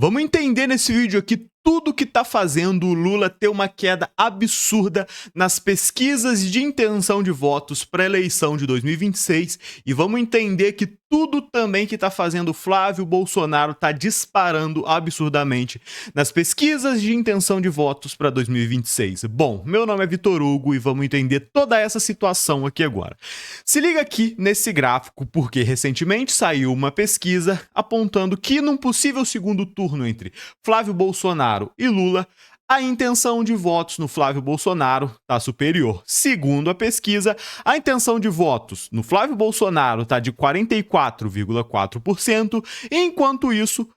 Vamos entender nesse vídeo aqui tudo que está fazendo o Lula ter uma queda absurda nas pesquisas de intenção de votos para a eleição de 2026 e vamos entender que tudo também que está fazendo o Flávio Bolsonaro tá disparando absurdamente nas pesquisas de intenção de votos para 2026. Bom, meu nome é Vitor Hugo e vamos entender toda essa situação aqui agora. Se liga aqui nesse gráfico porque recentemente saiu uma pesquisa apontando que num possível segundo turno entre Flávio Bolsonaro e Lula, a intenção de votos no Flávio Bolsonaro está superior. Segundo a pesquisa, a intenção de votos no Flávio Bolsonaro está de 44,4%, enquanto isso,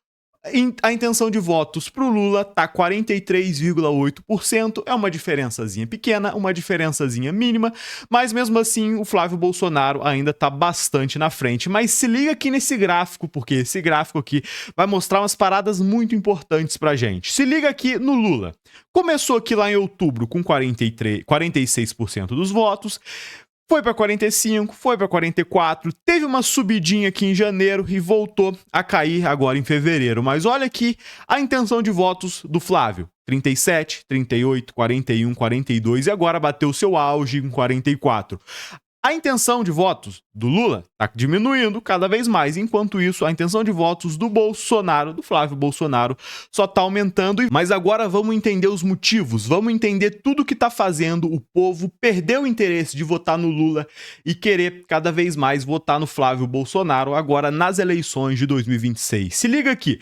a intenção de votos para o Lula está 43,8%, é uma diferençazinha pequena, uma diferençazinha mínima, mas mesmo assim o Flávio Bolsonaro ainda está bastante na frente. Mas se liga aqui nesse gráfico, porque esse gráfico aqui vai mostrar umas paradas muito importantes para a gente. Se liga aqui no Lula. Começou aqui lá em outubro com 46% dos votos, foi para 45, foi para 44, teve uma subidinha aqui em janeiro e voltou a cair agora em fevereiro. Mas olha aqui a intenção de votos do Flávio. 37, 38, 41, 42 e agora bateu seu auge em 44. A intenção de votos do Lula está diminuindo cada vez mais, enquanto isso a intenção de votos do Bolsonaro, do Flávio Bolsonaro, só está aumentando. Mas agora vamos entender os motivos, vamos entender tudo que está fazendo o povo perder o interesse de votar no Lula e querer cada vez mais votar no Flávio Bolsonaro agora nas eleições de 2026. Se liga aqui,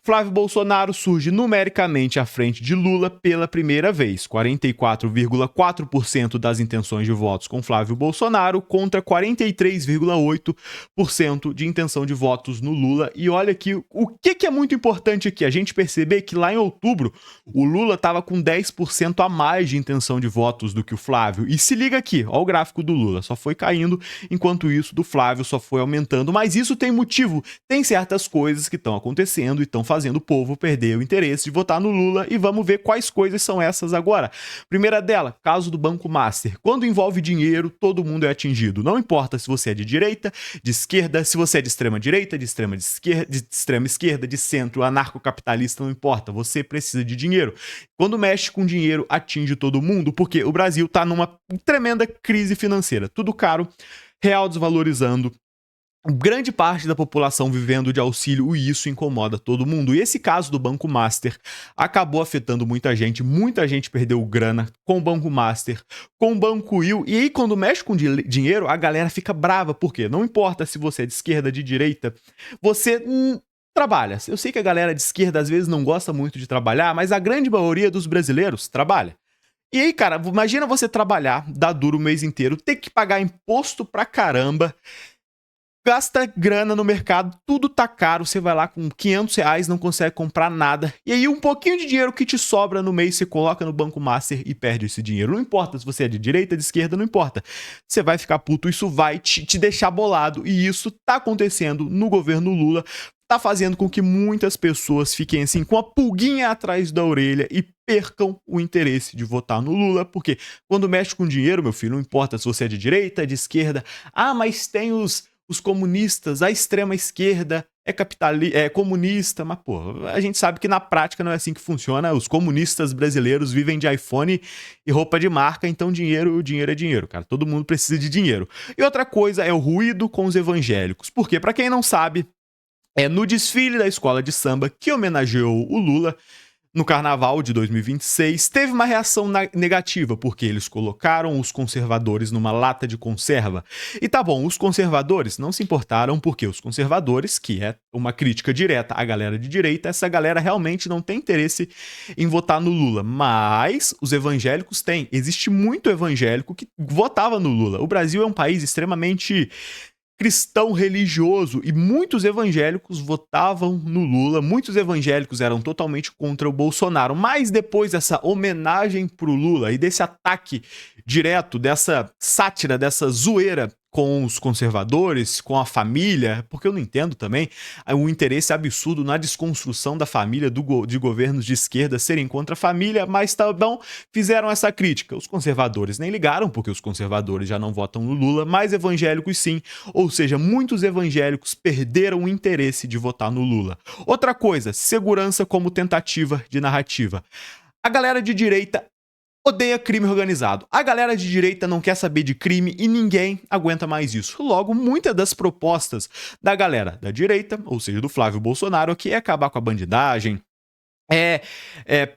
Flávio Bolsonaro surge numericamente à frente de Lula pela primeira vez, 44,4% das intenções de votos com Flávio Bolsonaro contra 43,8% de intenção de votos no Lula. E olha aqui, o que é muito importante aqui, a gente perceber que lá em outubro o Lula estava com 10% a mais de intenção de votos do que o Flávio. E se liga aqui, ó, o gráfico do Lula só foi caindo, enquanto isso do Flávio só foi aumentando. Mas isso tem motivo, tem certas coisas que estão acontecendo e estão fazendo o povo perder o interesse de votar no Lula e vamos ver quais coisas são essas agora. Primeira dela, caso do Banco Master. Quando envolve dinheiro, todo mundo é atingido. Não importa se você é de direita, de esquerda, se você é de extrema direita, de extrema esquerda, de centro, anarcocapitalista, não importa. Você precisa de dinheiro. Quando mexe com dinheiro, atinge todo mundo, porque o Brasil está numa tremenda crise financeira. Tudo caro, real desvalorizando, grande parte da população vivendo de auxílio e isso incomoda todo mundo. E esse caso do Banco Master acabou afetando muita gente perdeu grana com o Banco Master, com o Banco Will. E aí quando mexe com dinheiro, a galera fica brava, porque não importa se você é de esquerda, de direita, você trabalha. Eu sei que a galera de esquerda às vezes não gosta muito de trabalhar, mas a grande maioria dos brasileiros trabalha. E aí, cara, imagina você trabalhar, dar duro o mês inteiro, ter que pagar imposto pra caramba, gasta grana no mercado, tudo tá caro, você vai lá com R$500, não consegue comprar nada, e aí um pouquinho de dinheiro que te sobra no mês você coloca no Banco Master e perde esse dinheiro. Não importa se você é de direita, de esquerda, não importa. Você vai ficar puto, isso vai te deixar bolado, e isso tá acontecendo no governo Lula, tá fazendo com que muitas pessoas fiquem assim com a pulguinha atrás da orelha e percam o interesse de votar no Lula, porque quando mexe com dinheiro, meu filho, não importa se você é de direita, de esquerda, mas tem os comunistas, a extrema esquerda é comunista, mas pô, a gente sabe que na prática não é assim que funciona. Os comunistas brasileiros vivem de iPhone e roupa de marca, então dinheiro é dinheiro, cara. Todo mundo precisa de dinheiro. E outra coisa é o ruído com os evangélicos, porque para quem não sabe, no desfile da escola de samba que homenageou o Lula no Carnaval de 2026, teve uma reação negativa, porque eles colocaram os conservadores numa lata de conserva. E tá bom, os conservadores não se importaram, porque os conservadores, que é uma crítica direta à galera de direita, essa galera realmente não tem interesse em votar no Lula. Mas os evangélicos têm. Existe muito evangélico que votava no Lula. O Brasil é um país extremamente cristão religioso e muitos evangélicos votavam no Lula, muitos evangélicos eram totalmente contra o Bolsonaro, mas depois dessa homenagem pro Lula e desse ataque direto, dessa sátira, dessa zoeira com os conservadores, com a família, porque eu não entendo também o interesse absurdo na desconstrução da família de governos de esquerda serem contra a família, mas também fizeram essa crítica. Os conservadores nem ligaram, porque os conservadores já não votam no Lula, mas evangélicos sim, ou seja, muitos evangélicos perderam o interesse de votar no Lula. Outra coisa, segurança como tentativa de narrativa. A galera de direita odeia crime organizado. A galera de direita não quer saber de crime e ninguém aguenta mais isso. Logo, muitas das propostas da galera da direita, ou seja, do Flávio Bolsonaro, que é acabar com a bandidagem,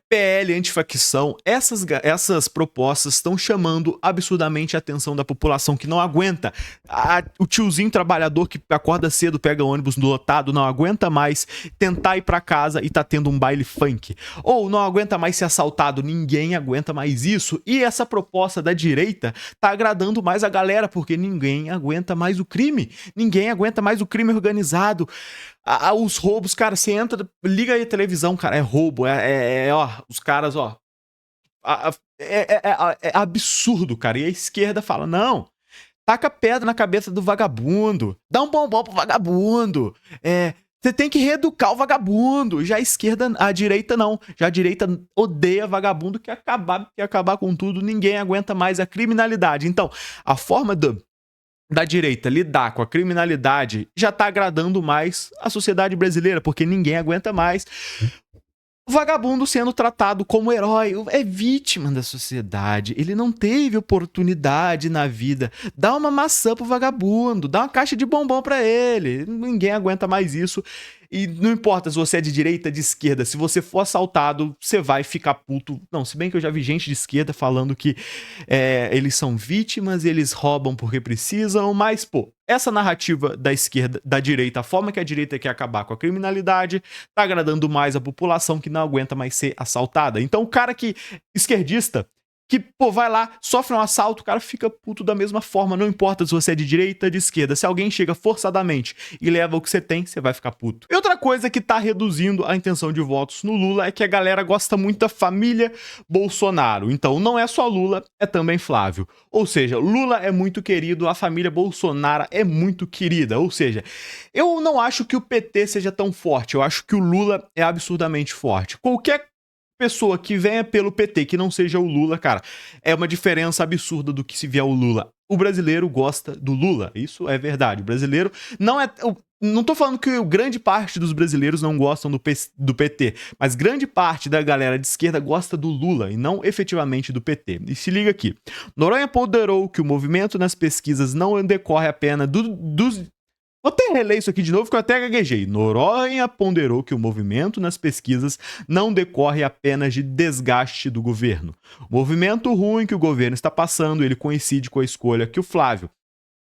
PL, antifacção, essas propostas estão chamando absurdamente a atenção da população que não aguenta. O tiozinho trabalhador que acorda cedo, pega ônibus lotado, não aguenta mais tentar ir pra casa e tá tendo um baile funk. Ou não aguenta mais ser assaltado, ninguém aguenta mais isso. E essa proposta da direita tá agradando mais a galera, porque ninguém aguenta mais o crime. Ninguém aguenta mais o crime organizado. Os roubos, cara, você entra, liga aí a televisão, cara, é roubo, ó, os caras, ó, é absurdo, cara, e a esquerda fala, não, taca pedra na cabeça do vagabundo, dá um bombom pro vagabundo, você tem que reeducar o vagabundo. Já a direita não, já a direita odeia vagabundo, quer acabar com tudo, ninguém aguenta mais a criminalidade. Então, a forma da direita lidar com a criminalidade já tá agradando mais a sociedade brasileira, porque ninguém aguenta mais o vagabundo sendo tratado como herói, é vítima da sociedade, ele não teve oportunidade na vida. Dá uma maçã pro vagabundo, dá uma caixa de bombom pra ele, ninguém aguenta mais isso. E não importa se você é de direita, de esquerda, se você for assaltado, você vai ficar puto. Não, se bem que eu já vi gente de esquerda falando que eles são vítimas, eles roubam porque precisam, mas, pô, essa narrativa da esquerda, da direita, a forma que a direita quer acabar com a criminalidade, tá agradando mais a população que não aguenta mais ser assaltada. Então o cara esquerdista, que, pô, vai lá, sofre um assalto, o cara fica puto da mesma forma, não importa se você é de direita ou de esquerda, se alguém chega forçadamente e leva o que você tem, você vai ficar puto. E outra coisa que tá reduzindo a intenção de votos no Lula é que a galera gosta muito da família Bolsonaro, então não é só Lula, é também Flávio. Ou seja, Lula é muito querido, a família Bolsonaro é muito querida, ou seja, eu não acho que o PT seja tão forte, eu acho que o Lula é absurdamente forte. Qualquer pessoa que venha pelo PT, que não seja o Lula, cara, é uma diferença absurda do que se vier o Lula. O brasileiro gosta do Lula, isso é verdade. O brasileiro não é... Não tô falando que grande parte dos brasileiros não gostam do PT, mas grande parte da galera de esquerda gosta do Lula e não efetivamente do PT. E se liga aqui. Noronha ponderou que o movimento nas pesquisas não decorre apenas dos... Vou até reler isso aqui de novo que eu até gaguejei. Noronha ponderou que o movimento nas pesquisas não decorre apenas de desgaste do governo. O movimento ruim que o governo está passando, ele coincide com a escolha que o Flávio.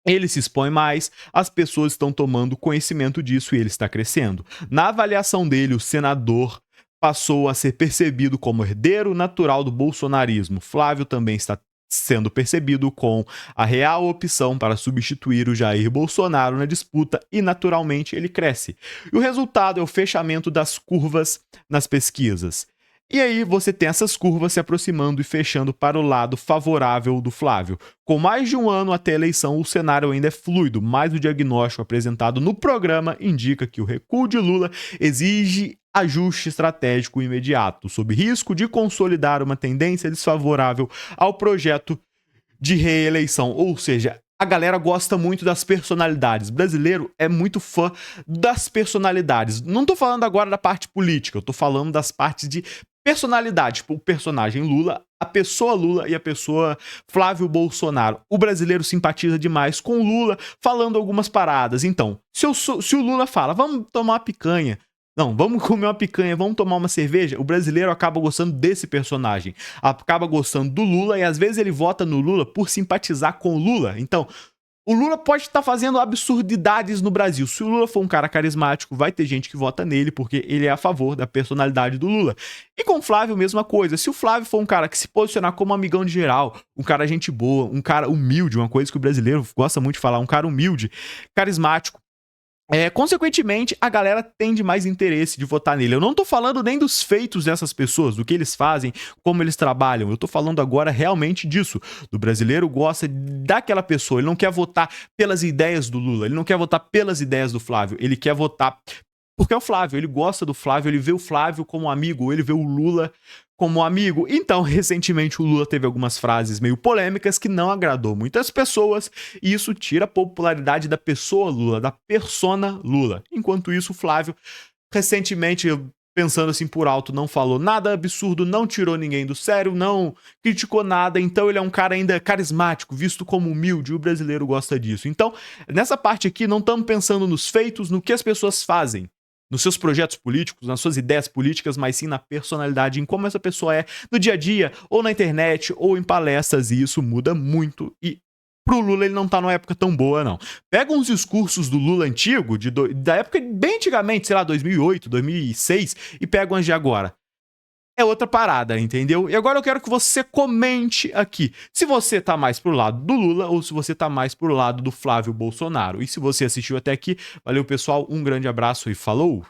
Ele se expõe mais, as pessoas estão tomando conhecimento disso e ele está crescendo. Na avaliação dele, o senador passou a ser percebido como herdeiro natural do bolsonarismo. Flávio também está sendo percebido com a real opção para substituir o Jair Bolsonaro na disputa e, naturalmente, ele cresce. E o resultado é o fechamento das curvas nas pesquisas. E aí você tem essas curvas se aproximando e fechando para o lado favorável do Flávio. Com mais de um ano até a eleição, o cenário ainda é fluido, mas o diagnóstico apresentado no programa indica que o recuo de Lula exige ajuste estratégico imediato, sob risco de consolidar uma tendência desfavorável ao projeto de reeleição. Ou seja, a galera gosta muito das personalidades. O brasileiro é muito fã das personalidades. Não tô falando agora da parte política, eu tô falando das partes de personalidade, tipo o personagem Lula, a pessoa Lula e a pessoa Flávio Bolsonaro. O brasileiro simpatiza demais com o Lula falando algumas paradas. Então, se o Lula fala, vamos tomar uma picanha, não, vamos comer uma picanha, vamos tomar uma cerveja, o brasileiro acaba gostando desse personagem, acaba gostando do Lula e às vezes ele vota no Lula por simpatizar com o Lula. Então, o Lula pode estar fazendo absurdidades no Brasil. Se o Lula for um cara carismático, vai ter gente que vota nele porque ele é a favor da personalidade do Lula. E com o Flávio, mesma coisa. Se o Flávio for um cara que se posicionar como amigão de geral, um cara gente boa, um cara humilde, uma coisa que o brasileiro gosta muito de falar, um cara humilde, carismático, Consequentemente, a galera tende mais interesse de votar nele. Eu não tô falando nem dos feitos dessas pessoas, do que eles fazem, como eles trabalham. Eu tô falando agora realmente disso. Do brasileiro gosta daquela pessoa. Ele não quer votar pelas ideias do Lula, ele não quer votar pelas ideias do Flávio, ele quer votar porque é o Flávio, ele gosta do Flávio, ele vê o Flávio como amigo, ele vê o Lula como amigo. Então, recentemente, o Lula teve algumas frases meio polêmicas que não agradou muitas pessoas, e isso tira a popularidade da pessoa Lula, da persona Lula. Enquanto isso, o Flávio, recentemente, pensando assim por alto, não falou nada absurdo, não tirou ninguém do sério, não criticou nada, então ele é um cara ainda carismático, visto como humilde, e o brasileiro gosta disso. Então, nessa parte aqui, não estamos pensando nos feitos, no que as pessoas fazem, nos seus projetos políticos, nas suas ideias políticas, mas sim na personalidade, em como essa pessoa é no dia a dia, ou na internet, ou em palestras, e isso muda muito. E pro Lula ele não tá numa época tão boa, não. Pega uns discursos do Lula antigo, da época bem antigamente, sei lá, 2008, 2006, e pega uns de agora. É outra parada, entendeu? E agora eu quero que você comente aqui se você tá mais pro lado do Lula ou se você tá mais pro lado do Flávio Bolsonaro. E se você assistiu até aqui, valeu pessoal, um grande abraço e falou!